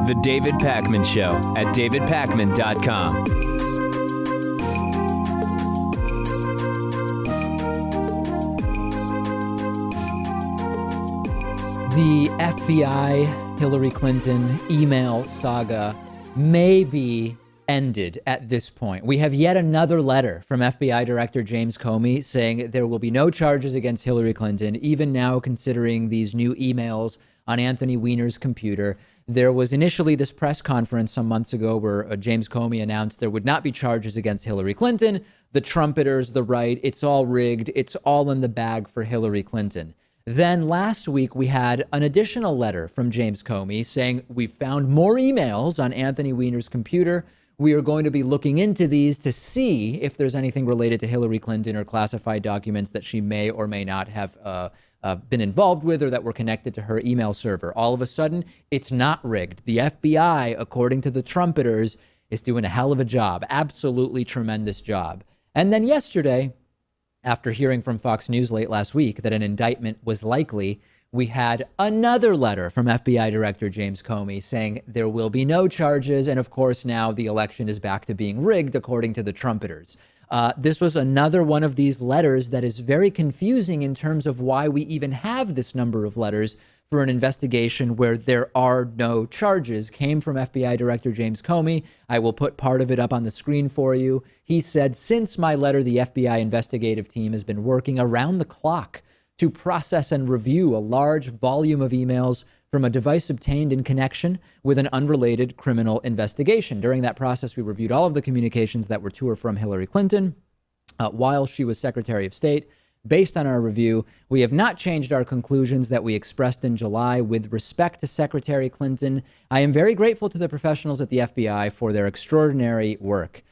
The David Pakman Show at davidpakman.com. The FBI Hillary Clinton email saga may be ended at this point. We have yet another letter from FBI Director James Comey saying there will be no charges against Hillary Clinton, even now considering these new emails on Anthony Weiner's computer. There was initially this press conference some months ago where James Comey announced there would not be charges against Hillary Clinton. The trumpeters, the right, it's all rigged. It's all in the bag for Hillary Clinton. Then last week, we had an additional letter from James Comey saying we found more emails on Anthony Weiner's computer. We are going to be looking into these to see if there's anything related to Hillary Clinton or classified documents that she may or may not have been involved with or that were connected to her email server. All of a sudden, it's not rigged. The FBI, according to the trumpeters, is doing a hell of a job. Absolutely tremendous job. And then yesterday, after hearing from Fox News late last week that an indictment was likely, we had another letter from FBI Director James Comey saying there will be no charges. And of course, now the election is back to being rigged, according to the trumpeters. This was another one of these letters that is very confusing in terms of why we even have this number of letters for an investigation where there are no charges. Came from FBI Director James Comey. I will put part of it up on the screen for you. He said, since my letter, the FBI investigative team has been working around the clock to process and review a large volume of emails from a device obtained in connection with an unrelated criminal investigation. During that process, we reviewed all of the communications that were to or from Hillary Clinton while she was Secretary of State. Based on our review, we have not changed our conclusions that we expressed in July with respect to Secretary Clinton. I am very grateful to the professionals at the FBI for their extraordinary work.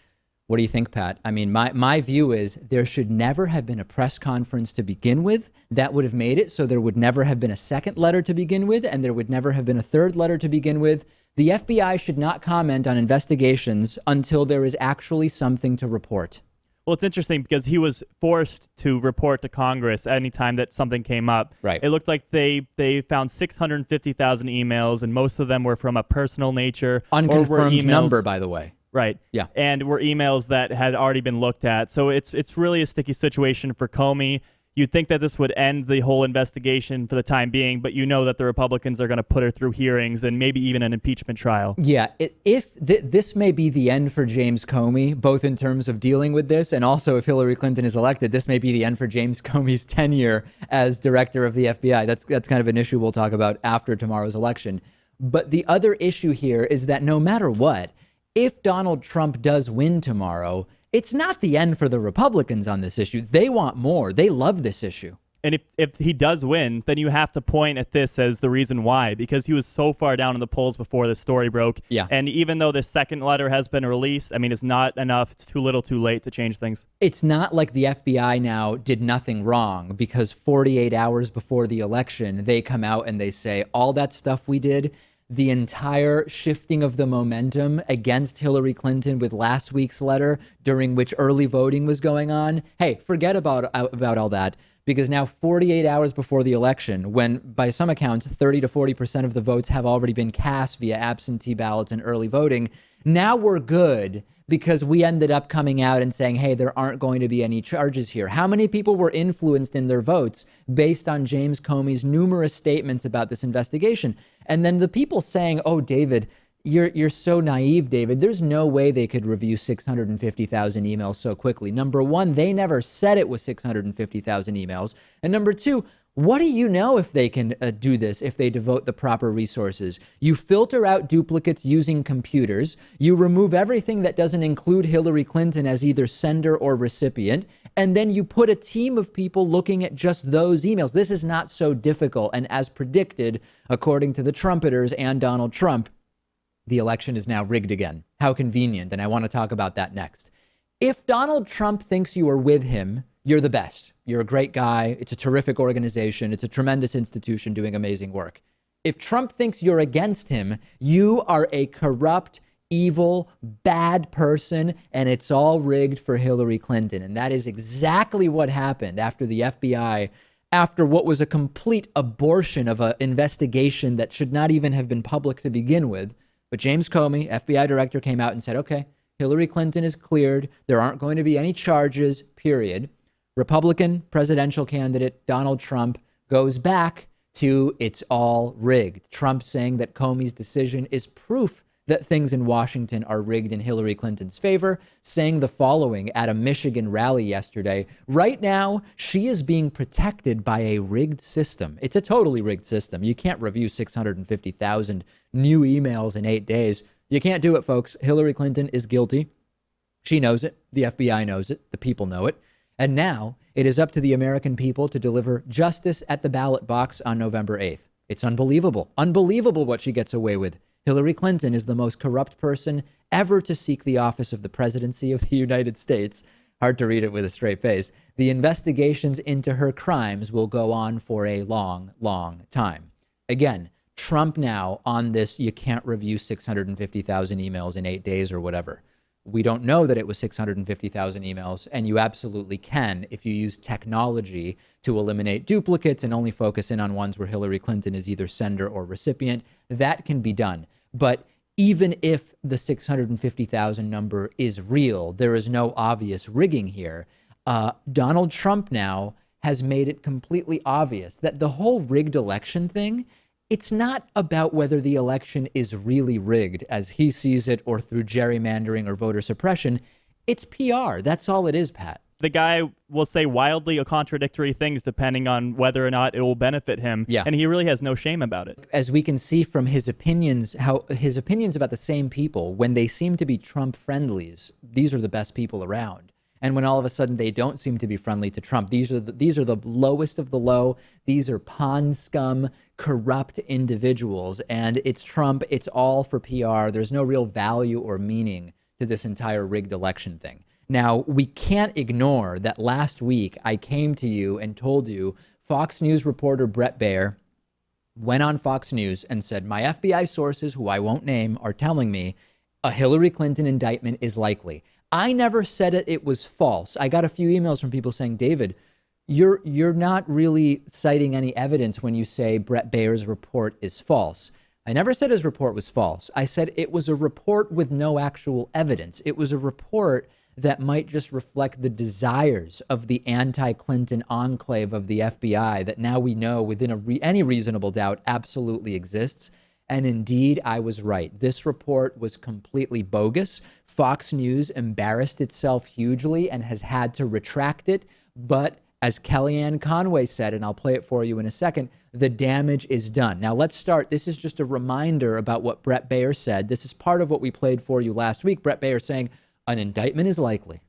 What do you think, Pat? I mean, my view is there should never have been a press conference to begin with. That would have made it so there would never have been a second letter to begin with, and there would never have been a third letter to begin with. The FBI should not comment on investigations until there is actually something to report. Well, it's interesting because he was forced to report to Congress anytime that something came up. Right. It looked like they found 650,000 emails, and most of them were from a personal nature. Unconfirmed number, by the way. Right. Yeah. And were emails that had already been looked at. So it's really a sticky situation for Comey. You'd think that this would end the whole investigation for the time being, but you know that the Republicans are going to put her through hearings and maybe even an impeachment trial. Yeah, this may be the end for James Comey, both in terms of dealing with this and also if Hillary Clinton is elected, this may be the end for James Comey's tenure as director of the FBI. That's kind of an issue we'll talk about after tomorrow's election. But the other issue here is that no matter what, if Donald Trump does win tomorrow, it's not the end for the Republicans on this issue. They want more. They love this issue. And if he does win, then you have to point at this as the reason why, because he was so far down in the polls before the story broke. Yeah. And even though this second letter has been released, I mean, it's not enough. It's too little too late to change things. It's not like the FBI now did nothing wrong because 48 hours before the election, they come out and they say all that stuff we did, the entire shifting of the momentum against Hillary Clinton with last week's letter during which early voting was going on. Hey, forget about all that, because now 48 hours before the election, when by some accounts 30 to 40% of the votes have already been cast via absentee ballots and early voting, now we're good because we ended up coming out and saying, hey, there aren't going to be any charges here. How many people were influenced in their votes based on James Comey's numerous statements about this investigation? And then the people saying, oh, David, you're so naive, David. There's no way they could review 650,000 emails so quickly. Number one, they never said it was 650,000 emails. And number two, what do you know if they can do this, if they devote the proper resources? You filter out duplicates using computers. You remove everything that doesn't include Hillary Clinton as either sender or recipient. And then you put a team of people looking at just those emails. This is not so difficult. And as predicted, according to the trumpeters and Donald Trump, the election is now rigged again. How convenient. And I want to talk about that next. If Donald Trump thinks you are with him, you're the best. You're a great guy. It's a terrific organization. It's a tremendous institution doing amazing work. If Trump thinks you're against him, you are a corrupt, evil, bad person, and it's all rigged for Hillary Clinton. And that is exactly what happened after the FBI, after what was a complete abortion of an investigation that should not even have been public to begin with. But James Comey, FBI director, came out and said, okay, Hillary Clinton is cleared. There aren't going to be any charges, period. Republican presidential candidate Donald Trump goes back to it's all rigged. Trump saying that Comey's decision is proof that things in Washington are rigged in Hillary Clinton's favor, saying the following at a Michigan rally yesterday. Right now, she is being protected by a rigged system. It's a totally rigged system. You can't review 650,000 new emails in 8 days. You can't do it, folks. Hillary Clinton is guilty. She knows it. The FBI knows it. The people know it. And now it is up to the American people to deliver justice at the ballot box on November 8th. It's unbelievable. Unbelievable what she gets away with. Hillary Clinton is the most corrupt person ever to seek the office of the presidency of the United States. Hard to read it with a straight face. The investigations into her crimes will go on for a long, long time. Again, Trump now on this, you can't review 650,000 emails in 8 days or whatever. We don't know that it was 650,000 emails, and you absolutely can if you use technology to eliminate duplicates and only focus in on ones where Hillary Clinton is either sender or recipient. That can be done. But even if the 650,000 number is real, there is no obvious rigging here. Donald Trump now has made it completely obvious that the whole rigged election thing, it's not about whether the election is really rigged as he sees it or through gerrymandering or voter suppression. It's PR. That's all it is, Pat. The guy will say wildly contradictory things depending on whether or not it will benefit him. Yeah. And he really has no shame about it. As we can see from his opinions, how his opinions about the same people, when they seem to be Trump friendlies, these are the best people around. And when all of a sudden they don't seem to be friendly to Trump, these are the lowest of the low. These are pond scum, corrupt individuals. And it's Trump. It's all for PR. There's no real value or meaning to this entire rigged election thing. Now, we can't ignore that last week I came to you and told you Fox News reporter Brett Baier went on Fox News and said, my FBI sources, who I won't name, are telling me a Hillary Clinton indictment is likely. I never said it was false. I got a few emails from people saying, David, you're not really citing any evidence when you say Brett Baier's report is false. I never said his report was false. I said it was a report with no actual evidence. It was a report that might just reflect the desires of the anti-Clinton enclave of the FBI that now we know within any reasonable doubt absolutely exists. And indeed, I was right. This report was completely bogus. Fox News embarrassed itself hugely and has had to retract it. But as Kellyanne Conway said, and I'll play it for you in a second, the damage is done. Now, let's start. This is just a reminder about what Brett Baier said. This is part of what we played for you last week. Brett Baier saying an indictment is likely.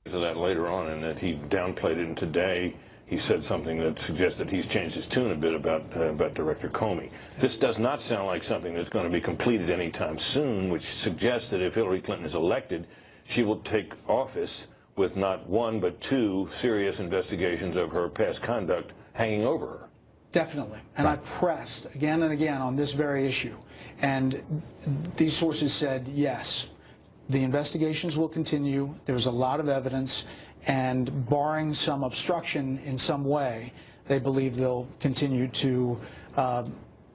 To that later on, and that he downplayed it, and today he said something that suggests that he's changed his tune a bit about Director Comey. This does not sound like something that's going to be completed anytime soon, which suggests that if Hillary Clinton is elected, she will take office with not one but two serious investigations of her past conduct hanging over her. Definitely. And I pressed again and again on this very issue. And these sources said, yes, the investigations will continue. There's a lot of evidence. And barring some obstruction in some way, they believe they'll continue to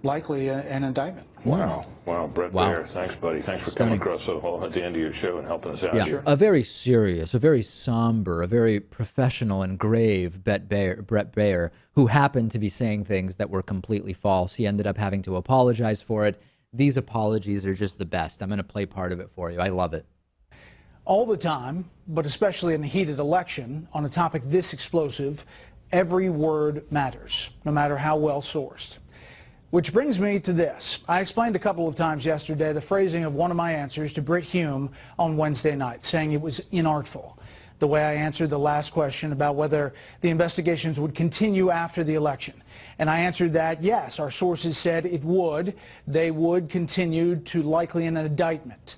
likely an indictment. Wow. Wow. Brett Baier, thanks, buddy. Thanks for coming across the hall at the end of your show and helping us out. Yeah, Sure. a very serious, a very somber, a very professional and grave Brett Baier, who happened to be saying things that were completely false. He ended up having to apologize for it. These apologies are just the best. I'm going to play part of it for you. I love it. All the time, but especially in a heated election, on a topic this explosive, every word matters, no matter how well sourced. Which brings me to this. I explained a couple of times yesterday the phrasing of one of my answers to Brit Hume on Wednesday night, saying it was inartful. The way I answered the last question about whether the investigations would continue after the election. And I answered that, yes, our sources said it would. They would continue to likely an indictment.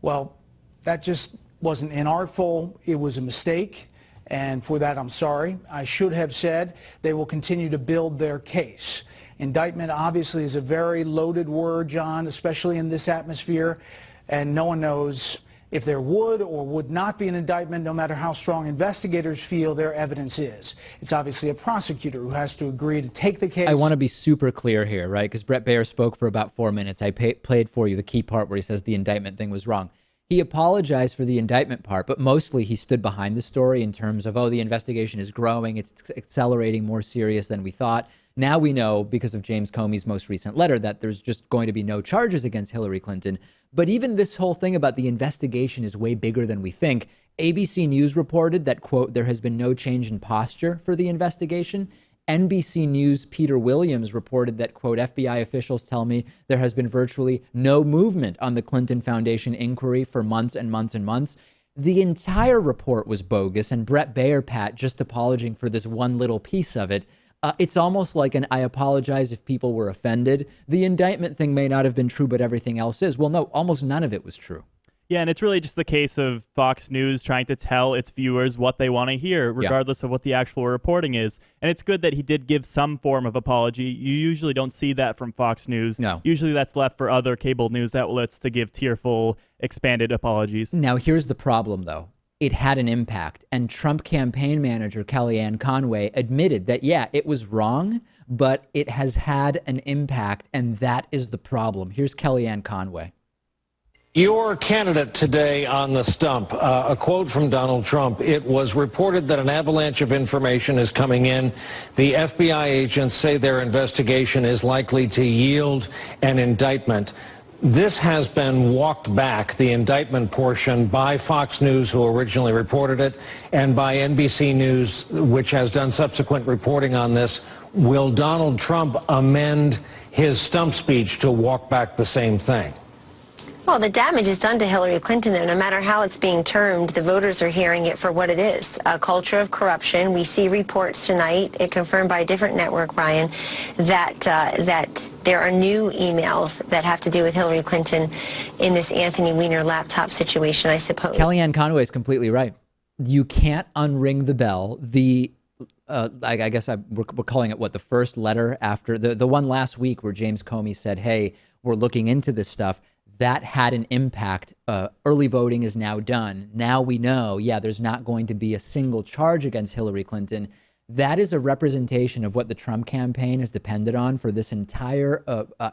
Well, that just wasn't inartful. It was a mistake. And for that, I'm sorry. I should have said they will continue to build their case. Indictment obviously is a very loaded word, John, especially in this atmosphere. and no one knows if there would or would not be an indictment, no matter how strong investigators feel their evidence is. It's obviously a prosecutor who has to agree to take the case. I want to be super clear here, right? Because Brett Baier spoke for about 4 minutes. I played for you the key part where he says the indictment thing was wrong. He apologized for the indictment part, but mostly he stood behind the story in terms of, oh, the investigation is growing. It's accelerating, more serious than we thought. Now we know, because of James Comey's most recent letter, that there's just going to be no charges against Hillary Clinton. But even this whole thing about the investigation is way bigger than we think. ABC News reported that, quote, there has been no change in posture for the investigation. NBC News' Peter Williams reported that, quote, FBI officials tell me there has been virtually no movement on the Clinton Foundation inquiry for months and months and months. The entire report was bogus, and Brett Baier, Pat, just apologizing for this one little piece of it. It's almost like an I apologize if people were offended. The indictment thing may not have been true, but everything else is. Well, no, almost none of it was true. Yeah, and it's really just the case of Fox News trying to tell its viewers what they want to hear, regardless of what the actual reporting is. And it's good that he did give some form of apology. You usually don't see that from Fox News. No. Usually that's left for other cable news outlets to give tearful, expanded apologies. Now, here's the problem, though. It had an impact. And Trump campaign manager Kellyanne Conway admitted that, yeah, it was wrong, but it has had an impact. And that is the problem. Here's Kellyanne Conway. Your candidate today on the stump, a quote from Donald Trump. It was reported that an avalanche of information is coming in. The FBI agents say their investigation is likely to yield an indictment. This has been walked back, the indictment portion, by Fox News, who originally reported it, and by NBC News, which has done subsequent reporting on this. Will Donald Trump amend his stump speech to walk back the same thing? Well, the damage is done to Hillary Clinton, though. No matter how it's being termed, the voters are hearing it for what it is, a culture of corruption. We see reports tonight, confirmed by a different network, Ryan, that there are new emails that have to do with Hillary Clinton in this Anthony Weiner laptop situation, I suppose. Kellyanne Conway is completely right. You can't unring the bell. I guess we're calling it, what, the first letter after the one last week where James Comey said, hey, we're looking into this stuff. That had an impact. Early voting is now done. Now we know, yeah, there's not going to be a single charge against Hillary Clinton. That is a representation of what the Trump campaign has depended on for this entire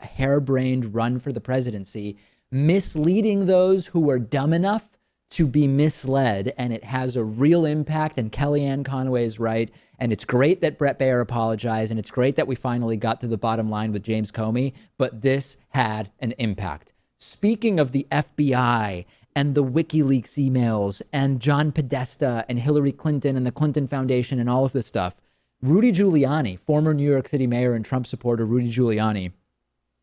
harebrained run for the presidency, misleading those who are dumb enough to be misled. And it has a real impact. And Kellyanne Conway is right. And it's great that Brett Baier apologized. And it's great that we finally got to the bottom line with James Comey. But this had an impact. Speaking of the FBI and the WikiLeaks emails and John Podesta and Hillary Clinton and the Clinton Foundation and all of this stuff, Rudy Giuliani, former New York City mayor and Trump supporter Rudy Giuliani,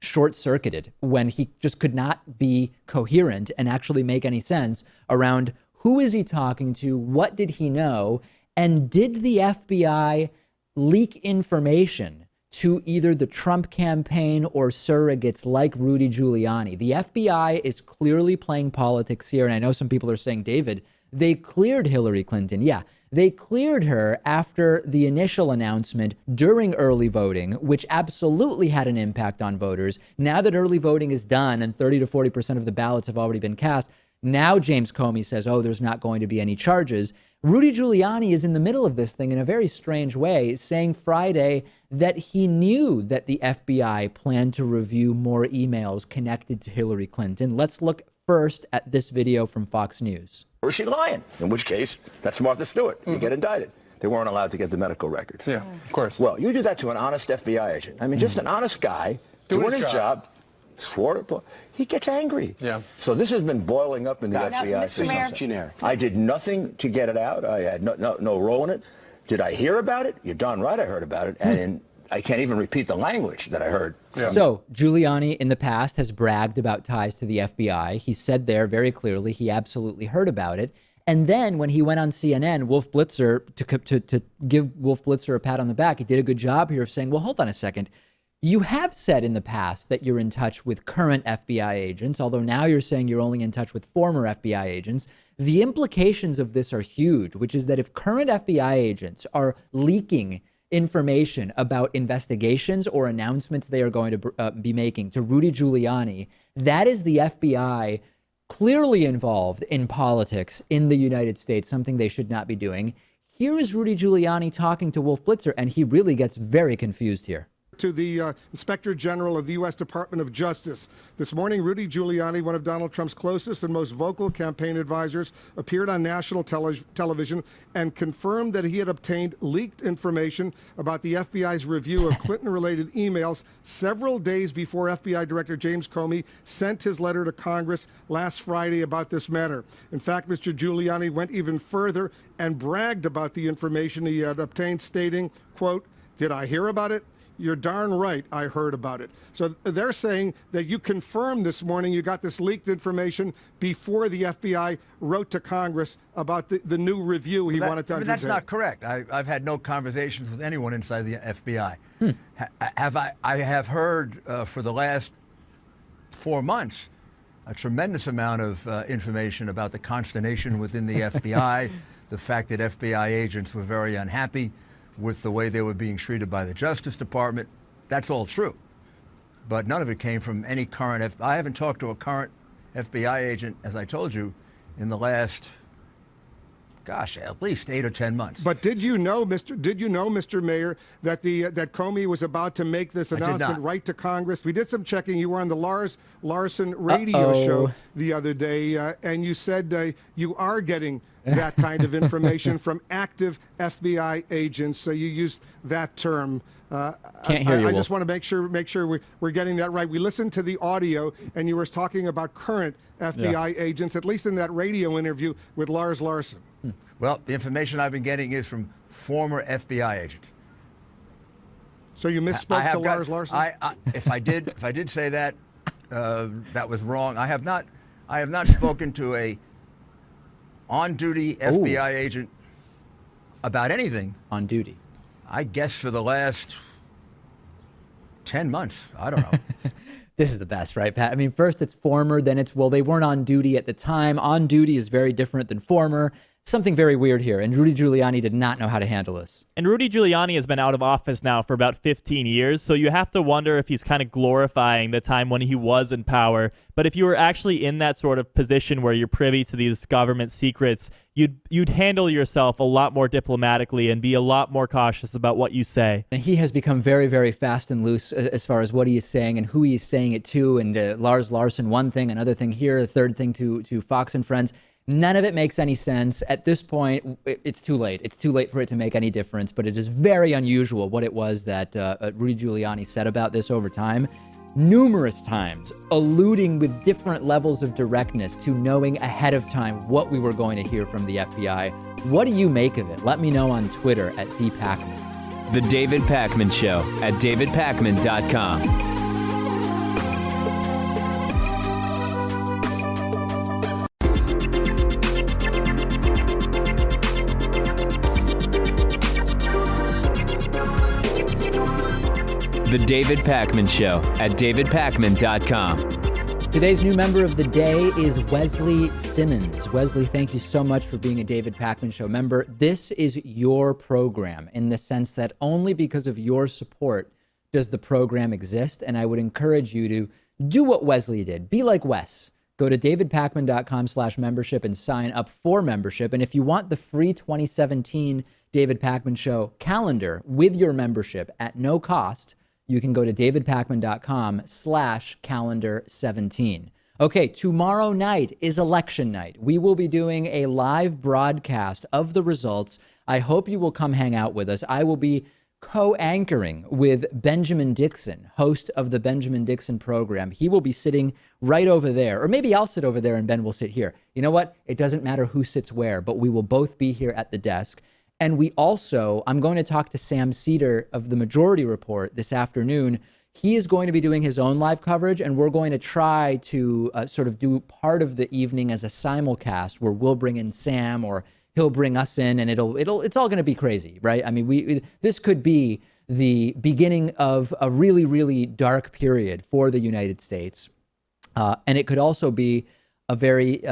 short-circuited when he just could not be coherent and actually make any sense around who is he talking to, what did he know, and did the FBI leak information to either the Trump campaign or surrogates like Rudy Giuliani. The FBI is clearly playing politics here. And I know some people are saying, David, they cleared Hillary Clinton. Yeah, they cleared her after the initial announcement during early voting, which absolutely had an impact on voters. Now that early voting is done and 30 to 40% of the ballots have already been cast, now James Comey says, oh, there's not going to be any charges. Rudy Giuliani is in the middle of this thing in a very strange way, saying Friday that he knew that the FBI planned to review more emails connected to Hillary Clinton. Let's look first at this video from Fox News. Or is she lying? In which case, that's Martha Stewart. You get indicted. They weren't allowed to get the medical records. Yeah, of course. Well, you do that to an honest FBI agent. I mean, just an honest guy doing his job. Swore to, he gets angry. Yeah. So this has been boiling up in the FBI since generic. I did nothing to get it out. I had no role in it. Did I hear about it? You're darn right I heard about it. And I can't even repeat the language that I heard. Yeah. So Giuliani in the past has bragged about ties to the FBI. He said there very clearly he absolutely heard about it. And then when he went on CNN, Wolf Blitzer, to give Wolf Blitzer a pat on the back, he did a good job here of saying, well, hold on a second. You have said in the past that you're in touch with current FBI agents, although now you're saying you're only in touch with former FBI agents. The implications of this are huge, which is that if current FBI agents are leaking information about investigations or announcements they are going to be making to Rudy Giuliani, that is the FBI clearly involved in politics in the United States, something they should not be doing. Here is Rudy Giuliani talking to Wolf Blitzer, and he really gets very confused here. To the Inspector General of the U.S. Department of Justice. This morning, Rudy Giuliani, one of Donald Trump's closest and most vocal campaign advisors, appeared on national television and confirmed that he had obtained leaked information about the FBI's review of Clinton-related emails several days before FBI Director James Comey sent his letter to Congress last Friday about this matter. In fact, Mr. Giuliani went even further and bragged about the information he had obtained, stating, quote, "Did I hear about it? You're darn right I heard about it." So they're saying that you confirmed this morning you got this leaked information before the FBI wrote to Congress about the new review he wanted to undertake. That's not correct. I've had no conversations with anyone inside the FBI. I have heard for the last 4 months a tremendous amount of information about the consternation within the FBI, the fact that FBI agents were very unhappy with the way they were being treated by the Justice Department. That's all true. But none of it came from any current I haven't talked to a current FBI agent, as I told you, in the last, at least 8 or 10 months. But did you know, Mr. Mayor, that that Comey was about to make this announcement right to Congress? We did some checking. You were on the Lars Larson radio show the other day, and you said you are getting that kind of information from active FBI agents. So you used that term. Can't hear you, I just want to make sure we're getting that right. We listened to the audio, and you were talking about current FBI agents, at least in that radio interview with Lars Larson. Well, the information I've been getting is from former FBI agents. So you misspoke to Lars Larson? If I did say that, that was wrong. I have not spoken to a on-duty FBI agent about anything. On duty. I guess for the last 10 months. I don't know. This is the best, right, Pat? I mean, first it's former, then it's, well, they weren't on duty at the time. On duty is very different than former. Something very weird here, and Rudy Giuliani did not know how to handle this. And Rudy Giuliani has been out of office now for about 15 years, so you have to wonder if he's kind of glorifying the time when he was in power. But if you were actually in that sort of position where you're privy to these government secrets, you'd handle yourself a lot more diplomatically and be a lot more cautious about what you say. And he has become very, very fast and loose as far as what he is saying and who he is saying it to. And Lars Larson, one thing, another thing here, a third thing to Fox and Friends. None of it makes any sense. At this point, it's too late. It's too late for it to make any difference, but it is very unusual what it was that Rudy Giuliani said about this over time. Numerous times, alluding with different levels of directness to knowing ahead of time what we were going to hear from the FBI. What do you make of it? Let me know on Twitter at @DPakman. The David Pakman Show at davidpakman.com. The David Pakman Show at davidpakman.com. Today's new member of the day is Wesley Simmons. Wesley, thank you so much for being a David Pakman Show member. This is your program in the sense that only because of your support does the program exist, and I would encourage you to do what Wesley did. Be like Wes. Go to davidpakman.com/membership and sign up for membership. And if you want the free 2017 David Pakman Show calendar with your membership at no cost, you can go to davidpakman.com/calendar17. Okay, tomorrow night is election night. We will be doing a live broadcast of the results. I hope you will come hang out with us. I will be co-anchoring with Benjamin Dixon, host of the Benjamin Dixon program. He will be sitting right over there, or maybe I'll sit over there and Ben will sit here. You know what? It doesn't matter who sits where, but we will both be here at the desk. And we also, I'm going to talk to Sam Seder of the Majority Report this afternoon. He is going to be doing his own live coverage, and we're going to try to sort of do part of the evening as a simulcast where we'll bring in Sam or he'll bring us in, and it's all going to be crazy, right? I mean, this could be the beginning of a really, really dark period for the United States. And it could also be a very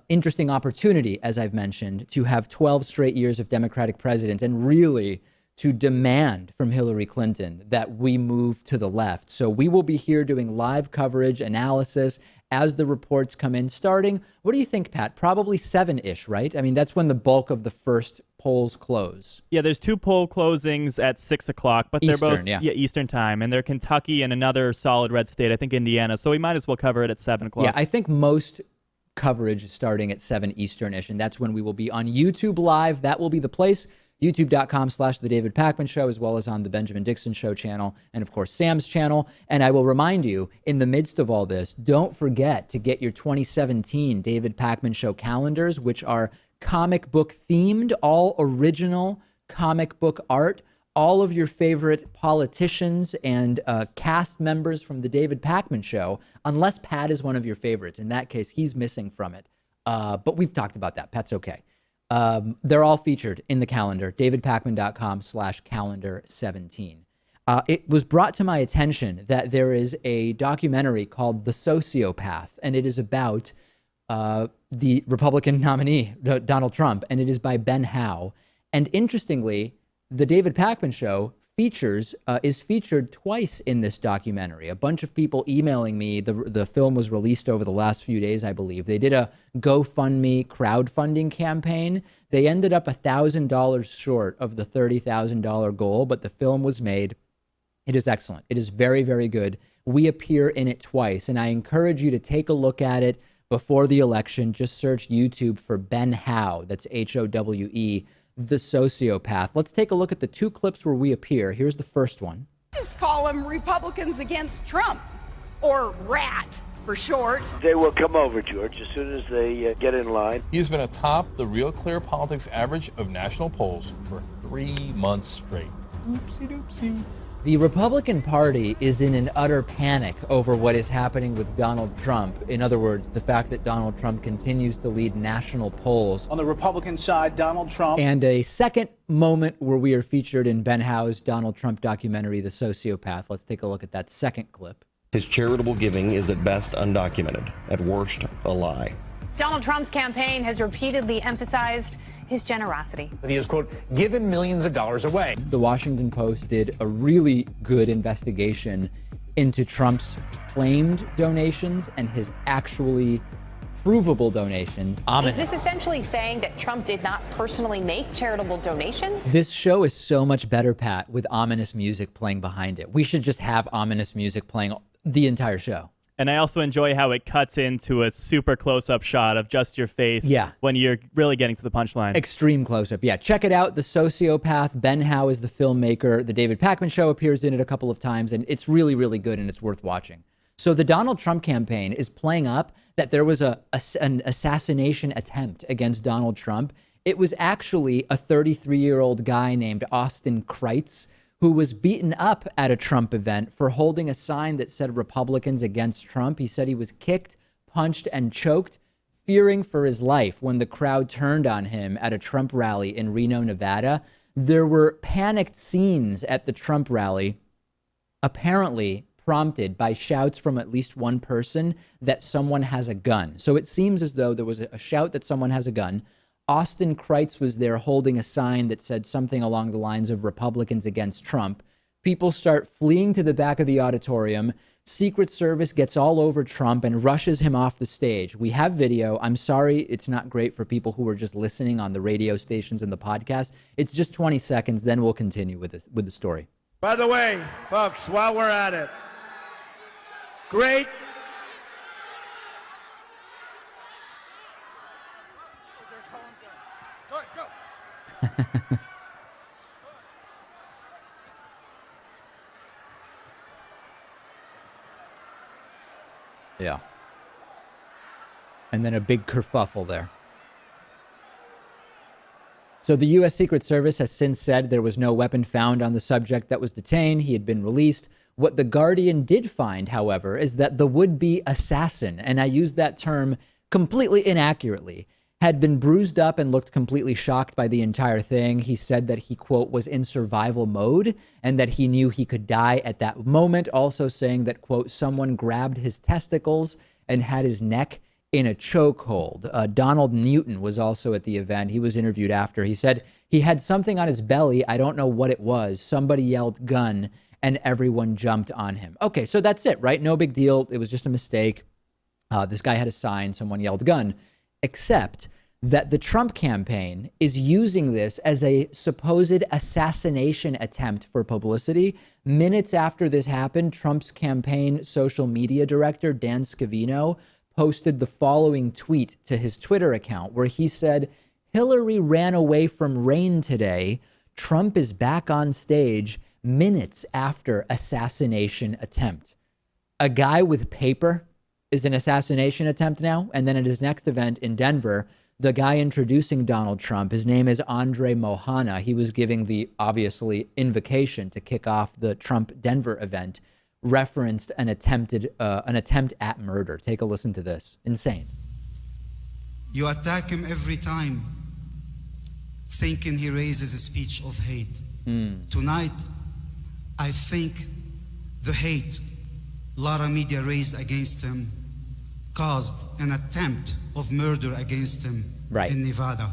interesting opportunity, as I've mentioned, to have 12 straight years of Democratic presidents and really to demand from Hillary Clinton that we move to the left. So we will be here doing live coverage, analysis as the reports come in, starting, what do you think, Pat? Probably 7-ish, right? I mean, that's when the bulk of the first polls close. Yeah, there's 2 poll closings at 6 o'clock, but they're Eastern, both yeah. Eastern time, and they're Kentucky and another solid red state, I think Indiana. So we might as well cover it at 7 o'clock. Yeah, I think most coverage is starting at 7 Eastern-ish, and that's when we will be on YouTube Live. That will be the place. YouTube.com/The David Pakman Show, as well as on the Benjamin Dixon Show channel, and of course Sam's channel. And I will remind you, in the midst of all this, don't forget to get your 2017 David Pakman Show calendars, which are comic book themed, all original comic book art. All of your favorite politicians and cast members from the David Pakman Show, unless Pat is one of your favorites. In that case, he's missing from it. But we've talked about that. Pat's okay. They're all featured in the calendar, davidpakman.com/calendar17. It was brought to my attention that there is a documentary called The Sociopath, and it is about the Republican nominee, Donald Trump, and it is by Ben Howe. And interestingly, the David Pakman Show is featured twice in this documentary. A bunch of people emailing me. The film was released over the last few days, I believe. They did a GoFundMe crowdfunding campaign. They ended up $1,000 short of the $30,000 goal, but the film was made. It is excellent. It is very, very good. We appear in it twice, and I encourage you to take a look at it before the election. Just search YouTube for Ben Howe. That's Howe. The Sociopath. Let's take a look at the 2 clips where we appear. Here's the first one. Just call them Republicans Against Trump, or RAT for short. They will come over, George, as soon as they get in line. He's been atop the Real Clear Politics average of national polls for 3 months straight. Oopsie doopsie. The Republican Party is in an utter panic over what is happening with Donald Trump. In other words, the fact that Donald Trump continues to lead national polls. On the Republican side, Donald Trump. And a second moment where we are featured in Ben Howe's Donald Trump documentary, The Sociopath. Let's take a look at that second clip. His charitable giving is at best undocumented, at worst a lie. Donald Trump's campaign has repeatedly emphasized his generosity. He has, quote, given millions of dollars away. The Washington Post did a really good investigation into Trump's claimed donations and his actually provable donations. Is this essentially saying that Trump did not personally make charitable donations? This show is so much better, Pat, with ominous music playing behind it. We should just have ominous music playing the entire show. And I also enjoy how it cuts into a super close-up shot of just your face when you're really getting to the punchline. Extreme close-up. Yeah, check it out. The Sociopath. Ben Howe is the filmmaker. The David Pakman Show appears in it a couple of times, and it's really, really good, and it's worth watching. So the Donald Trump campaign is playing up that there was an assassination attempt against Donald Trump. It was actually a 33-year-old guy named Austin Kreitz who was beaten up at a Trump event for holding a sign that said Republicans against Trump. He said he was kicked, punched, and choked, fearing for his life when the crowd turned on him at a Trump rally in Reno, Nevada. There were panicked scenes at the Trump rally, apparently prompted by shouts from at least one person that someone has a gun. So it seems as though there was a shout that someone has a gun. Austin Kreitz was there holding a sign that said something along the lines of Republicans against Trump. People start fleeing to the back of the auditorium. Secret Service gets all over Trump and rushes him off the stage. We have video. I'm sorry it's not great for people who are just listening on the radio stations and the podcast. It's just 20 seconds, then we'll continue with the story. By the way, folks, while we're at it, great. Yeah. And then a big kerfuffle there. So the U.S. Secret Service has since said there was no weapon found on the subject that was detained. He had been released. What The Guardian did find, however, is that the would-be assassin, and I use that term completely inaccurately, had been bruised up and looked completely shocked by the entire thing. He said that he, quote, was in survival mode and that he knew he could die at that moment, also saying that, quote, someone grabbed his testicles and had his neck in a chokehold. Donald Newton was also at the event. He was interviewed after. He said He had something on his belly. I don't know what it was. Somebody yelled gun and everyone jumped on him. Okay, so that's it, right? No big deal. It was just a mistake. This guy had a sign. Someone yelled gun. Except that the Trump campaign is using this as a supposed assassination attempt for publicity. Minutes after this happened, Trump's campaign social media director, Dan Scavino, posted the following tweet to his Twitter account where he said, "Hillary ran away from rain today. Trump is back on stage minutes after assassination attempt." A guy with paper is an assassination attempt now. And then at his next event in Denver, the guy introducing Donald Trump, his name is Andre Mohana. He was giving the, obviously, invocation to kick off the Trump Denver event, referenced an attempt at murder. Take a listen to this. Insane. You attack him every time, thinking he raises a speech of hate. Tonight, I think the hate a lot of media raised against him caused an attempt of murder against him in Nevada.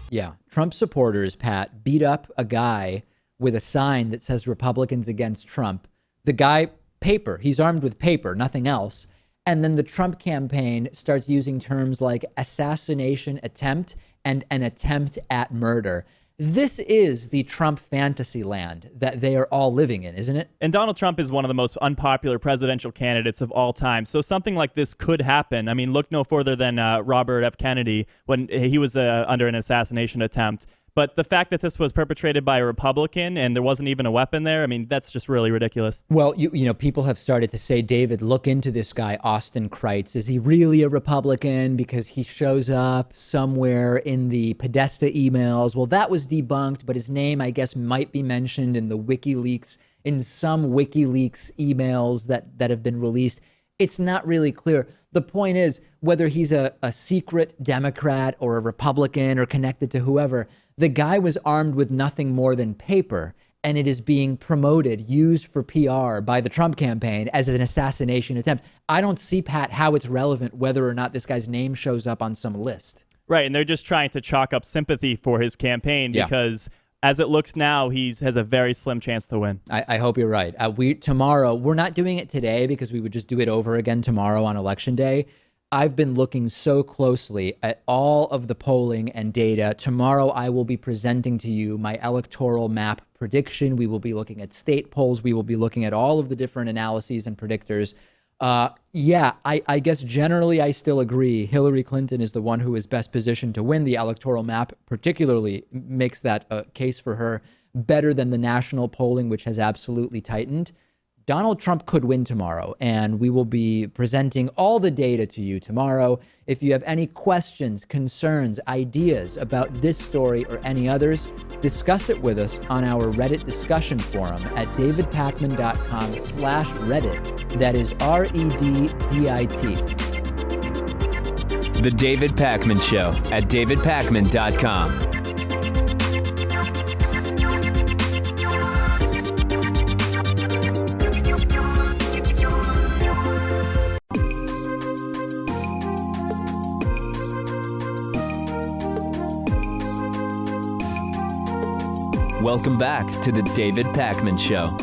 Yeah. Trump supporters, Pat, beat up a guy with a sign that says Republicans against Trump. The guy, paper. He's armed with paper, nothing else. And then the Trump campaign starts using terms like assassination attempt and an attempt at murder. This is the Trump fantasy land that they are all living in, isn't it? And Donald Trump is one of the most unpopular presidential candidates of all time. So something like this could happen. I mean, look no further than Robert F. Kennedy when he was under an assassination attempt. But the fact that this was perpetrated by a Republican and there wasn't even a weapon there, I mean, that's just really ridiculous. Well, you know, people have started to say, David, look into this guy, Austin Kreitz. Is he really a Republican? Because he shows up somewhere in the Podesta emails. Well, that was debunked, but his name, I guess, might be mentioned in the WikiLeaks, in some WikiLeaks emails that have been released. It's not really clear. The point is, whether he's a secret Democrat or a Republican or connected to whoever, the guy was armed with nothing more than paper, and it is being promoted, used for PR by the Trump campaign as an assassination attempt. I don't see, Pat, how it's relevant whether or not this guy's name shows up on some list. Right, and they're just trying to chalk up sympathy for his campaign because as it looks now, he has a very slim chance to win. I hope you're right. Tomorrow, we're not doing it today because we would just do it over again tomorrow on Election Day. I've been looking so closely at all of the polling and data. Tomorrow, I will be presenting to you my electoral map prediction. We will be looking at state polls. We will be looking at all of the different analyses and predictors. I guess generally I still agree. Hillary Clinton is the one who is best positioned to win. The electoral map particularly makes that case for her better than the national polling, which has absolutely tightened. Donald Trump could win tomorrow, and we will be presenting all the data to you tomorrow. If you have any questions, concerns, ideas about this story or any others, discuss it with us on our Reddit discussion forum at davidpakman.com/Reddit. That is REDDIT. The David Pakman Show at davidpakman.com. Welcome back to the David Pakman Show.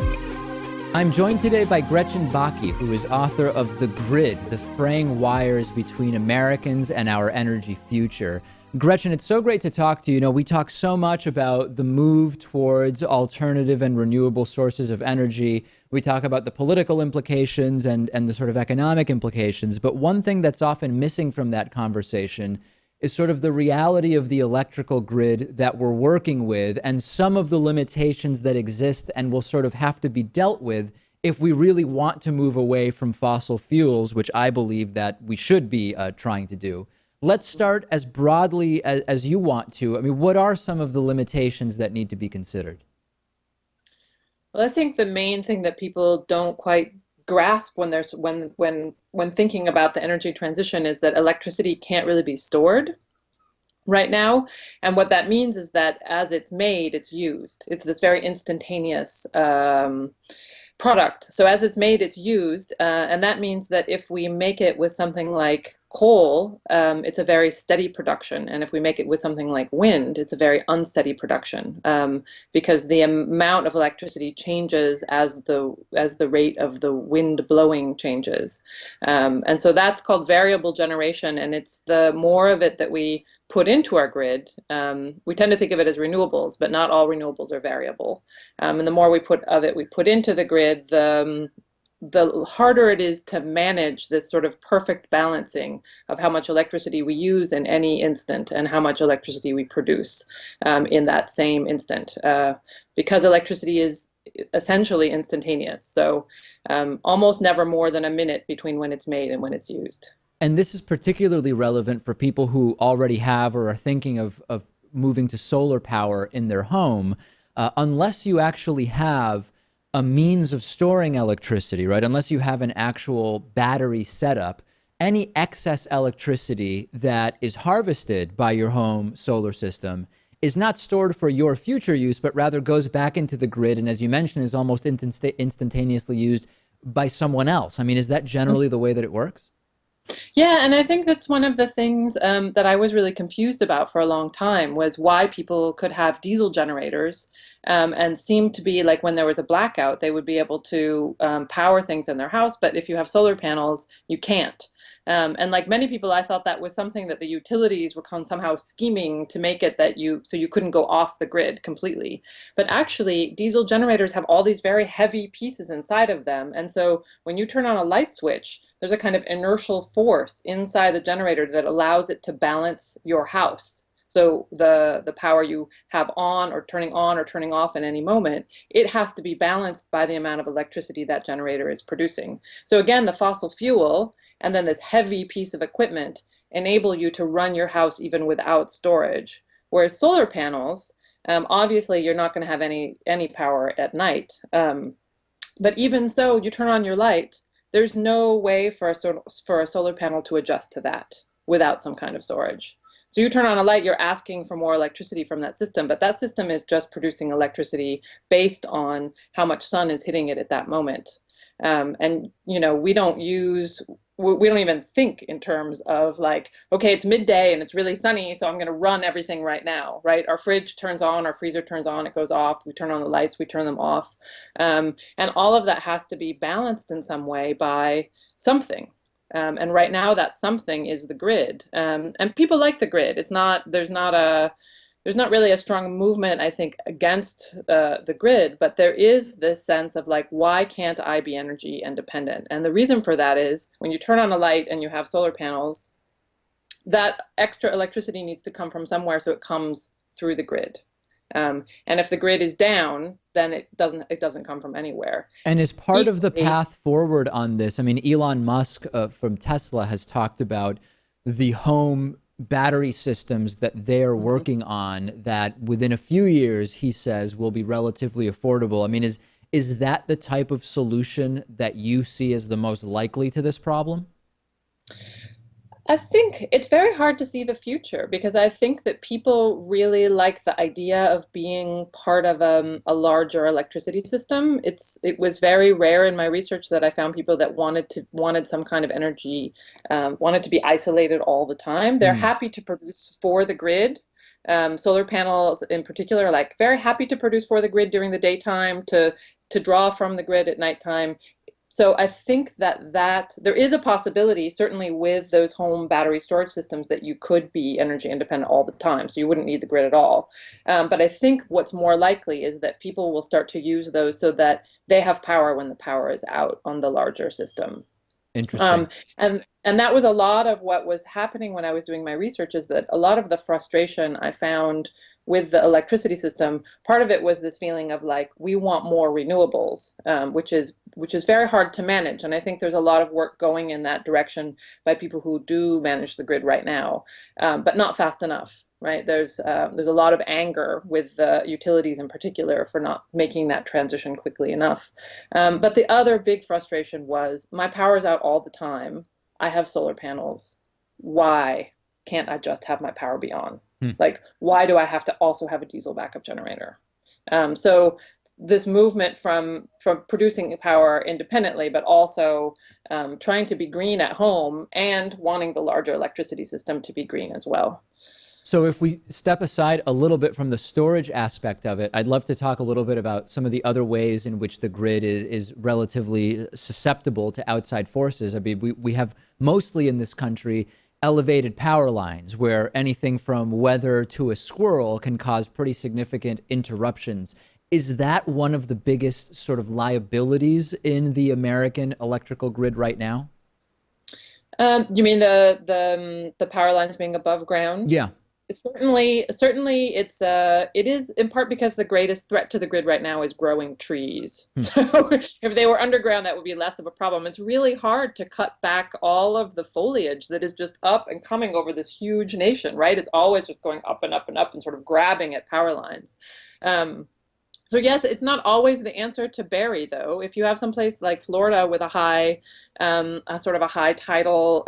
I'm joined today by Gretchen Bakke, who is author of The Grid, The Fraying Wires Between Americans and Our Energy Future. Gretchen, it's so great to talk to you. You know, we talk so much about the move towards alternative and renewable sources of energy. We talk about the political implications and the sort of economic implications. But one thing that's often missing from that conversation is sort of the reality of the electrical grid that we're working with and some of the limitations that exist and will sort of have to be dealt with if we really want to move away from fossil fuels, which I believe that we should be trying to do. Let's start as broadly as you want to. I mean, what are some of the limitations that need to be considered? Well, I think the main thing that people don't quite grasp when thinking about the energy transition is that electricity can't really be stored right now. And what that means is that as it's made, it's used. It's this very instantaneous product. So as it's made, it's used. And that means that if we make it with something like coal, it's a very steady production, and if we make it with something like wind, it's a very unsteady production, because the amount of electricity changes as the rate of the wind blowing changes, and so that's called variable generation. And it's the more of it that we put into our grid. We tend to think of it as renewables, but not all renewables are variable. And the more we put into the grid, the harder it is to manage this sort of perfect balancing of how much electricity we use in any instant and how much electricity we produce in that same instant, because electricity is essentially instantaneous. So almost never more than a minute between when it's made and when it's used. And this is particularly relevant for people who already have or are thinking of moving to solar power in their home, unless you actually have a means of storing electricity, right? Unless you have an actual battery setup, any excess electricity that is harvested by your home solar system is not stored for your future use, but rather goes back into the grid. And as you mentioned, is almost instantaneously used by someone else. I mean, is that generally the way that it works? Yeah, and I think that's one of the things that I was really confused about for a long time, was why people could have diesel generators and seemed to be like when there was a blackout, they would be able to power things in their house. But if you have solar panels, you can't. And like many people, I thought that was something that the utilities were somehow scheming to make it that you couldn't go off the grid completely. But actually, diesel generators have all these very heavy pieces inside of them. And so when you turn on a light switch, there's a kind of inertial force inside the generator that allows it to balance your house. So the power you have on or turning off at any moment, it has to be balanced by the amount of electricity that generator is producing. So again, the fossil fuel and then this heavy piece of equipment enable you to run your house even without storage. Whereas solar panels, obviously you're not going to have any power at night. But even so, you turn on your light, there's no way for a solar panel to adjust to that without some kind of storage. So you turn on a light, you're asking for more electricity from that system, but that system is just producing electricity based on how much sun is hitting it at that moment. And we don't even think in terms of like, okay, it's midday and it's really sunny, so I'm going to run everything right now, right? Our fridge turns on, our freezer turns on, it goes off, we turn on the lights, we turn them off. And all of that has to be balanced in some way by something. And right now that something is the grid. And people like the grid. There's not really a strong movement, I think, against the grid, but there is this sense of like, why can't I be energy independent? And the reason for that is when you turn on a light and you have solar panels, that extra electricity needs to come from somewhere, so it comes through the grid. And if the grid is down, then it doesn't come from anywhere. And as part of the path forward on this, I mean, Elon Musk from Tesla has talked about the home battery systems that they're working on that within a few years, he says, will be relatively affordable. I mean, is that the type of solution that you see as the most likely to this problem? I think it's very hard to see the future, because I think that people really like the idea of being part of a larger electricity system. It was very rare in my research that I found people that wanted some kind of energy, wanted to be isolated all the time. They're happy to produce for the grid. Solar panels in particular are like very happy to produce for the grid during the daytime, to draw from the grid at nighttime. So I think that there is a possibility, certainly with those home battery storage systems, that you could be energy independent all the time, so you wouldn't need the grid at all. But I think what's more likely is that people will start to use those so that they have power when the power is out on the larger system. Interesting. And that was a lot of what was happening when I was doing my research, is that a lot of the frustration I found with the electricity system, part of it was this feeling of like, we want more renewables, which is very hard to manage. And I think there's a lot of work going in that direction by people who do manage the grid right now, but not fast enough, right? There's a lot of anger with the utilities in particular for not making that transition quickly enough. But the other big frustration was, my power's out all the time. I have solar panels. Why can't I just have my power be on? Like, why do I have to also have a diesel backup generator? So this movement from producing power independently, but also trying to be green at home and wanting the larger electricity system to be green as well. So if we step aside a little bit from the storage aspect of it, I'd love to talk a little bit about some of the other ways in which the grid is relatively susceptible to outside forces. I mean, we have mostly in this country elevated power lines where anything from weather to a squirrel can cause pretty significant interruptions. Is that one of the biggest sort of liabilities in the American electrical grid right now? You mean the power lines being above ground? Yeah. Certainly, it is in part because the greatest threat to the grid right now is growing trees. So if they were underground, that would be less of a problem. It's really hard to cut back all of the foliage that is just up and coming over this huge nation, right? It's always just going up and up and up and sort of grabbing at power lines. So yes, it's not always the answer to bury, though. If you have someplace like Florida with a high, sort of a high tidal,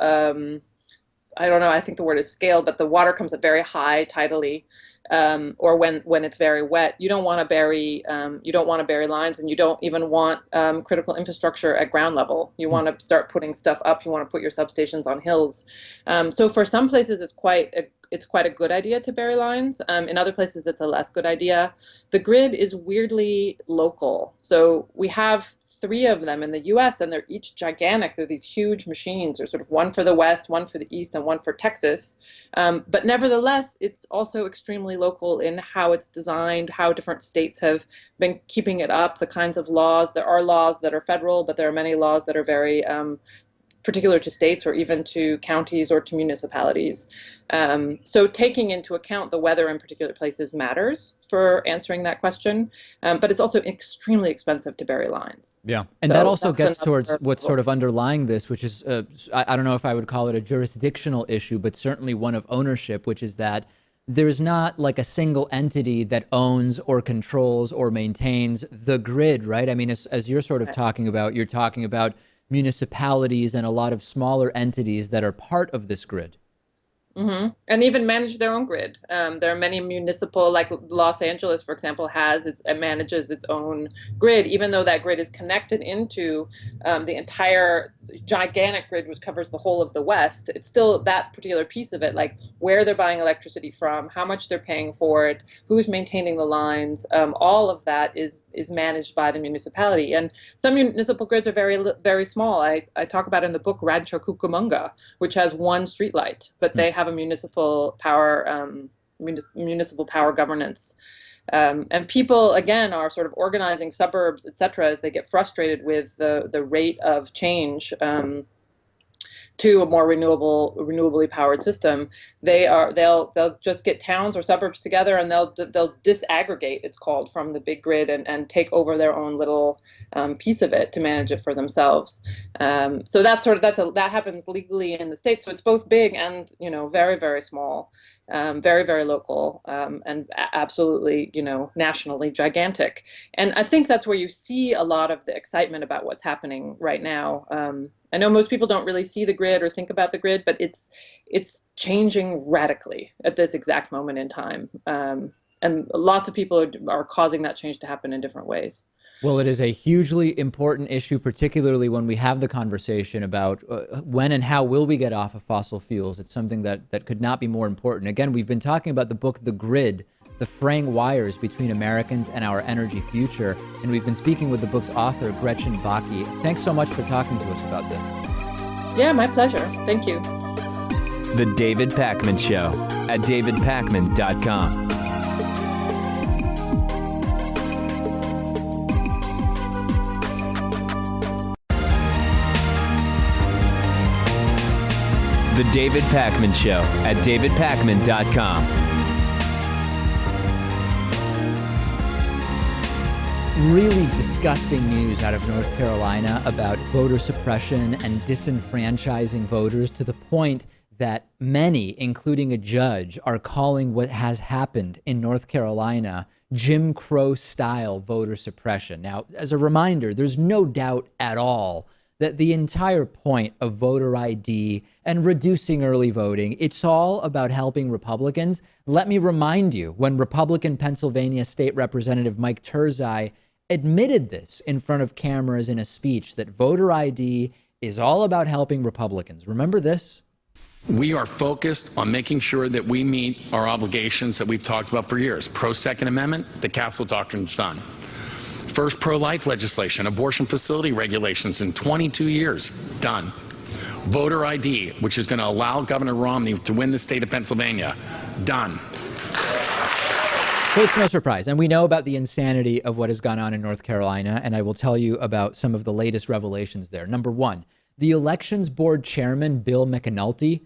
I don't know, I think the word is scale, but the water comes up very high tidally, or when it's very wet, you don't want to bury lines, and you don't even want critical infrastructure at ground level. You want to start putting stuff up. You want to put your substations on hills. So for some places, it's quite a good idea to bury lines. In other places, it's a less good idea. The grid is weirdly local. So we have 3 of them in the US, and they're each gigantic. They're these huge machines. There's sort of one for the West, one for the East, and one for Texas. But nevertheless, it's also extremely local in how it's designed, how different states have been keeping it up, the kinds of laws. There are laws that are federal, but there are many laws that are very particular to states or even to counties or to municipalities. So taking into account the weather in particular places matters for answering that question, but it's also extremely expensive to bury lines. Yeah, and So that also that's gets towards another- what's sort of underlying this, which is, I don't know if I would call it a jurisdictional issue, but certainly one of ownership, which is that there's not like a single entity that owns or controls or maintains the grid, right? I mean, as you're sort of talking about, you're talking about municipalities and a lot of smaller entities that are part of this grid. Mm-hmm. And even manage their own grid. There are many municipal, like Los Angeles, for example, it manages its own grid, even though that grid is connected into the entire gigantic grid, which covers the whole of the West. It's still that particular piece of it, like where they're buying electricity from, how much they're paying for it, who's maintaining the lines. All of that is managed by the municipality. And some municipal grids are very, very small. I talk about in the book Rancho Cucamonga, which has 1 streetlight, but they have a municipal power governance. And people, again, are sort of organizing suburbs, et cetera, as they get frustrated with the rate of change to a more renewably powered system. They'll just get towns or suburbs together, and they'll disaggregate, it's called, from the big grid and take over their own little piece of it to manage it for themselves. So that happens legally in the States. So it's both big and very, very small. Very, very local, and absolutely, nationally gigantic. And I think that's where you see a lot of the excitement about what's happening right now. I know most people don't really see the grid or think about the grid, but it's changing radically at this exact moment in time. And lots of people are causing that change to happen in different ways. Well, it is a hugely important issue, particularly when we have the conversation about when and how will we get off of fossil fuels. It's something that could not be more important. Again, we've been talking about the book, The Grid, the fraying wires between Americans and our energy future. And we've been speaking with the book's author, Gretchen Bakke. Thanks so much for talking to us about this. Yeah, my pleasure. Thank you. The David Pakman Show at davidpakman.com. The David Pakman Show at davidpakman.com. Really disgusting news out of North Carolina about voter suppression and disenfranchising voters, to the point that many, including a judge, are calling what has happened in North Carolina Jim Crow style voter suppression. Now, as a reminder, there's no doubt at all that the entire point of voter ID and reducing early voting, it's all about helping Republicans. Let me remind you, when Republican Pennsylvania State Representative Mike Turzai admitted this in front of cameras in a speech, that voter ID is all about helping Republicans. Remember this? We are focused on making sure that we meet our obligations that we've talked about for years. Pro-Second Amendment, the Castle Doctrine's done. First pro-life legislation, abortion facility regulations in 22 years, done. Voter ID, which is going to allow Governor Romney to win the state of Pennsylvania, done. So it's no surprise. And we know about the insanity of what has gone on in North Carolina, and I will tell you about some of the latest revelations there. Number one, the Elections Board Chairman, Bill McAnulty,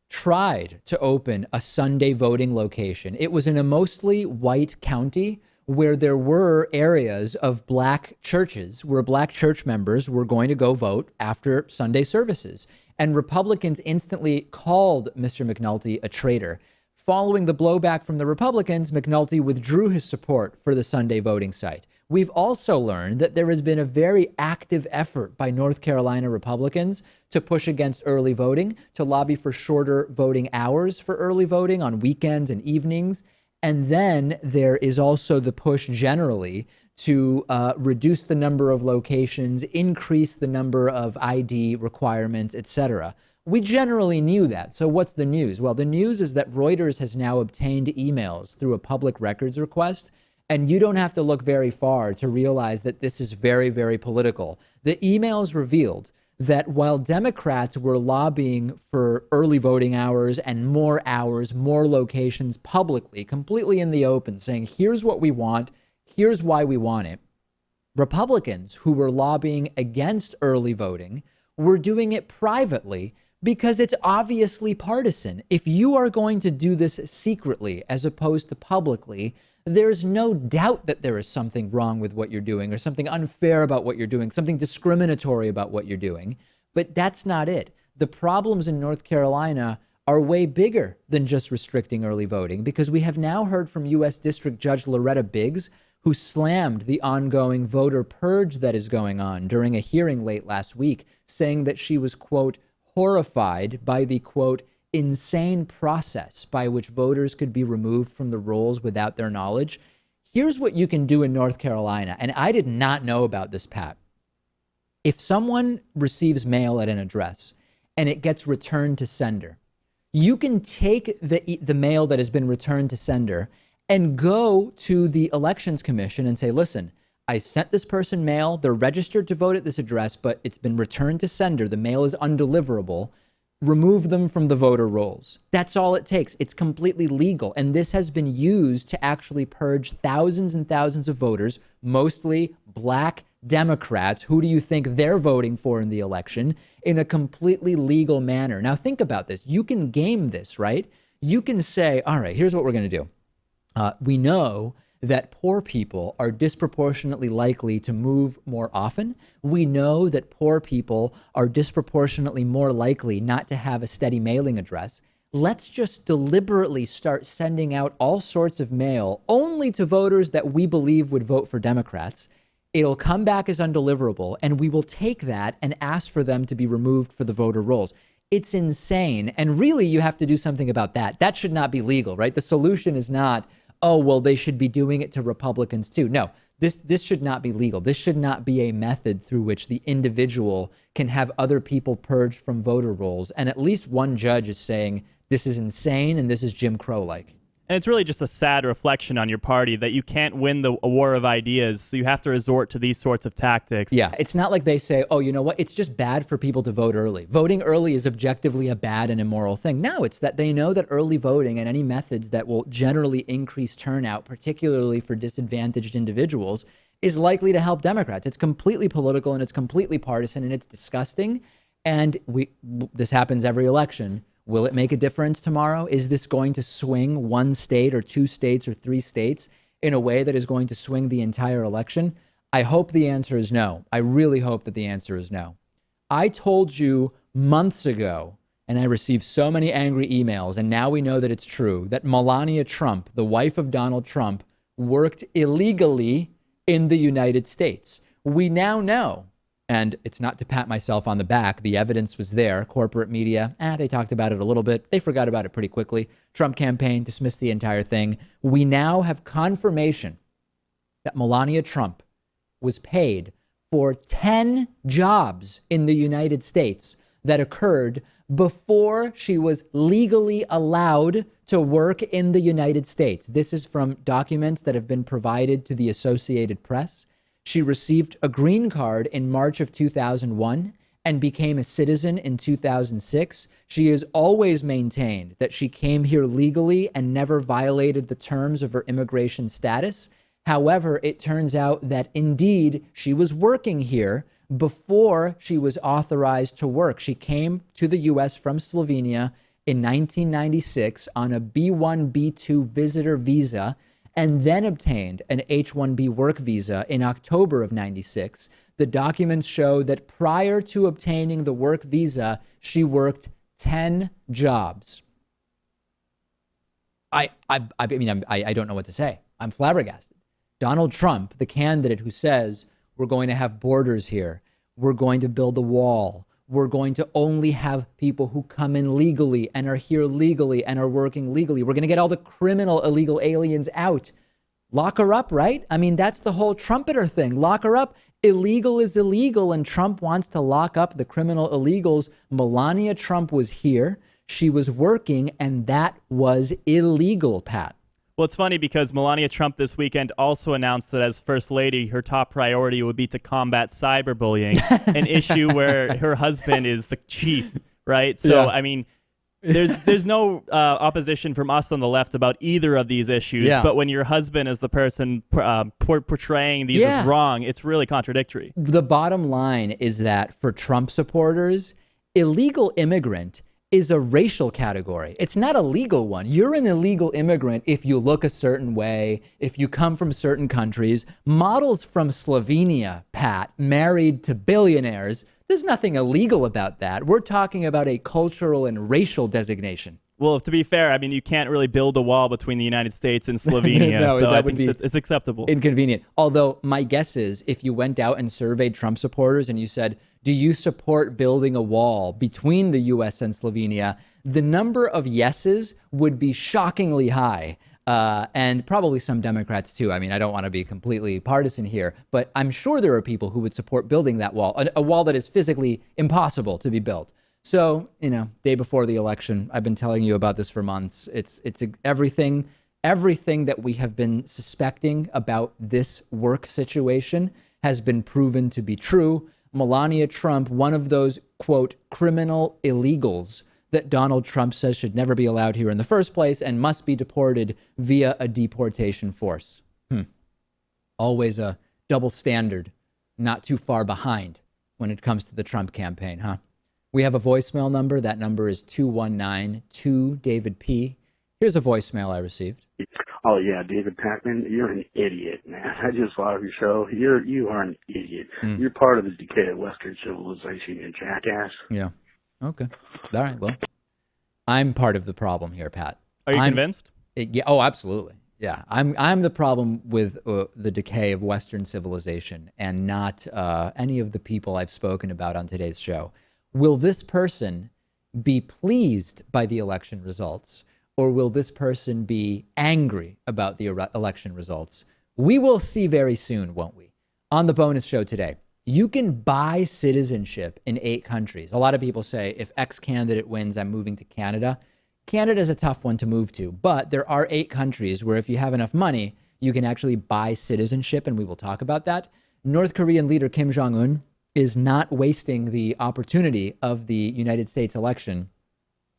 tried to open a Sunday voting location. It was in a mostly white county where there were areas of black churches where black church members were going to go vote after Sunday services. And Republicans instantly called Mr. McAnulty a traitor. Following the blowback from the Republicans, McAnulty withdrew his support for the Sunday voting site. We've also learned that there has been a very active effort by North Carolina Republicans to push against early voting, to lobby for shorter voting hours for early voting on weekends and evenings. And then there is also the push generally to reduce the number of locations, increase the number of ID requirements, etc. We generally knew that. So what's the news? Well, the news is that Reuters has now obtained emails through a public records request. And you don't have to look very far to realize that this is very, very political. The emails revealed that while Democrats were lobbying for early voting hours, more locations publicly, completely in the open, saying, here's what we want, here's why we want it, Republicans who were lobbying against early voting were doing it privately because it's obviously partisan. If you are going to do this secretly as opposed to publicly, there's no doubt that there is something wrong with what you're doing or something unfair about what you're doing, something discriminatory about what you're doing. But that's not it. The problems in North Carolina are way bigger than just restricting early voting, because we have now heard from U.S. District Judge Loretta Biggs, who slammed the ongoing voter purge that is going on during a hearing late last week, saying that she was, quote, horrified by the, quote, insane process by which voters could be removed from the rolls without their knowledge. Here's what you can do in North Carolina, and I did not know about this, Pat. If someone receives mail at an address and it gets returned to sender, you can take the mail that has been returned to sender and go to the Elections Commission and say, listen, I sent this person mail, they're registered to vote at this address, but it's been returned to sender, the mail is undeliverable. Remove them from the voter rolls. That's all it takes. It's completely legal. And this has been used to actually purge thousands and thousands of voters, mostly black Democrats. Who do you think they're voting for in the election? In a completely legal manner. Now think about this. You can game this, right? You can say, all right, here's what we're going to do. We know that poor people are disproportionately likely to move more often. We know that poor people are disproportionately more likely not to have a steady mailing address. Let's just deliberately start sending out all sorts of mail only to voters that we believe would vote for Democrats. It'll come back as undeliverable, and we will take that and ask for them to be removed for the voter rolls. It's insane. And really, you have to do something about that. That should not be legal, right? The solution is not, oh, well, they should be doing it to Republicans too. No, this should not be legal. This should not be a method through which the individual can have other people purged from voter rolls. And at least one judge is saying this is insane and this is Jim Crow-like. And it's really just a sad reflection on your party that you can't win a war of ideas, so you have to resort to these sorts of tactics. Yeah, it's not like they say, oh, you know what, it's just bad for people to vote early. Voting early is objectively a bad and immoral thing. No, it's that they know that early voting and any methods that will generally increase turnout, particularly for disadvantaged individuals, is likely to help Democrats. It's completely political and it's completely partisan and it's disgusting. And this happens every election. Will it make a difference tomorrow? Is this going to swing one state or two states or three states in a way that is going to swing the entire election? I hope the answer is no. I really hope that the answer is no. I told you months ago, and I received so many angry emails, and now we know that it's true, that Melania Trump, the wife of Donald Trump, worked illegally in the United States. We now know. And it's not to pat myself on the back. The evidence was there. Corporate media, they talked about it a little bit. They forgot about it pretty quickly. Trump campaign dismissed the entire thing. We now have confirmation that Melania Trump was paid for 10 jobs in the United States that occurred before she was legally allowed to work in the United States. This is from documents that have been provided to the Associated Press. She received a green card in March of 2001 and became a citizen in 2006. She has always maintained that she came here legally and never violated the terms of her immigration status. However, it turns out that indeed she was working here before she was authorized to work. She came to the U.S. from Slovenia in 1996 on a B1, B2 visitor visa and then obtained an H-1B work visa in October of 96. The documents show that prior to obtaining the work visa, she worked 10 jobs. I mean, I don't know what to say. I'm flabbergasted. Donald Trump, the candidate who says we're going to have borders here, we're going to build a wall, we're going to only have people who come in legally and are here legally and are working legally, we're going to get all the criminal illegal aliens out. Lock her up, right? I mean, that's the whole trumpeter thing. Lock her up. Illegal is illegal, and Trump wants to lock up the criminal illegals. Melania Trump was here. She was working, and that was illegal, Pat. Well, it's funny because Melania Trump this weekend also announced that as First Lady, her top priority would be to combat cyberbullying, an issue where her husband is the chief, right? So, I mean, there's no opposition from us on the left about either of these issues, but when your husband is the person portraying these as wrong, it's really contradictory. The bottom line is that for Trump supporters, illegal immigrant is a racial category. It's not a legal one. You're an illegal immigrant if you look a certain way, if you come from certain countries. Models from Slovenia, Pat, married to billionaires, there's nothing illegal about that. We're talking about a cultural and racial designation. Well, to be fair, I mean, you can't really build a wall between the United States and Slovenia, no, so that I would think be it's acceptable. Inconvenient. Although my guess is if you went out and surveyed Trump supporters and you said, do you support building a wall between the U.S. and Slovenia, the number of yeses would be shockingly high. And probably some Democrats, too. I mean, I don't want to be completely partisan here, but I'm sure there are people who would support building that wall, a wall that is physically impossible to be built. So, you know, day before the election, I've been telling you about this for months. It's everything that we have been suspecting about this work situation has been proven to be true. Melania Trump, one of those, quote, criminal illegals that Donald Trump says should never be allowed here in the first place and must be deported via a deportation force. Always a double standard, not too far behind when it comes to the Trump campaign, huh? We have a voicemail number. That number is 219-2-DAVID-P. Here's a voicemail I received. Oh, yeah, David Pakman, you're an idiot, man. I just love your show. You are an idiot. You're part of the decay of Western civilization, you jackass. Yeah. Okay. All right. Well, I'm part of the problem here, Pat. Are you convinced? Yeah. Oh, absolutely. Yeah. I'm the problem with the decay of Western civilization and not any of the people I've spoken about on today's show. Will this person be pleased by the election results, or will this person be angry about the election results? We will see very soon, won't we? On the bonus show today, you can buy citizenship in 8 countries. A lot of people say, if X candidate wins, I'm moving to Canada. Canada is a tough one to move to, but there are 8 countries where if you have enough money, you can actually buy citizenship, and we will talk about that. North Korean leader Kim Jong-un is not wasting the opportunity of the United States election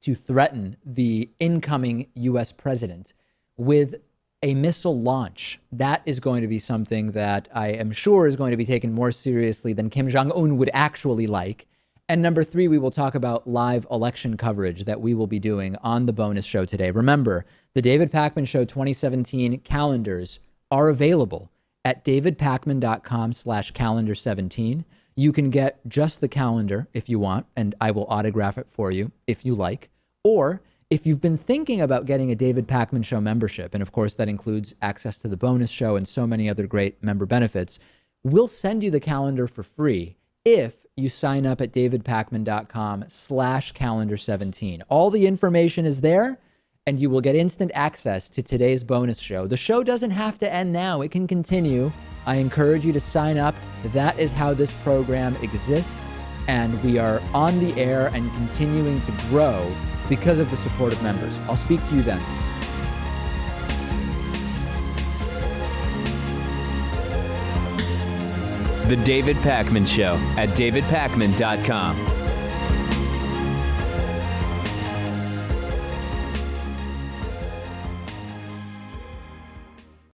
to threaten the incoming U.S. president with a missile launch. That is going to be something that I am sure is going to be taken more seriously than Kim Jong-un would actually like. And number 3, we will talk about live election coverage that we will be doing on the bonus show today. Remember, the David Pakman Show 2017 calendars are available at davidpakman.com/calendar17. You can get just the calendar if you want, and I will autograph it for you if you like. Or if you've been thinking about getting a David Pakman Show membership, and of course that includes access to the bonus show and so many other great member benefits, we'll send you the calendar for free if you sign up at davidpakman.com/calendar17. All the information is there, and you will get instant access to today's bonus show. The show doesn't have to end now. It can continue I encourage you to sign up. That is how this program exists, and we are on the air and continuing to grow because of the support of members. I'll speak to you then. The David Pakman Show at davidpakman.com.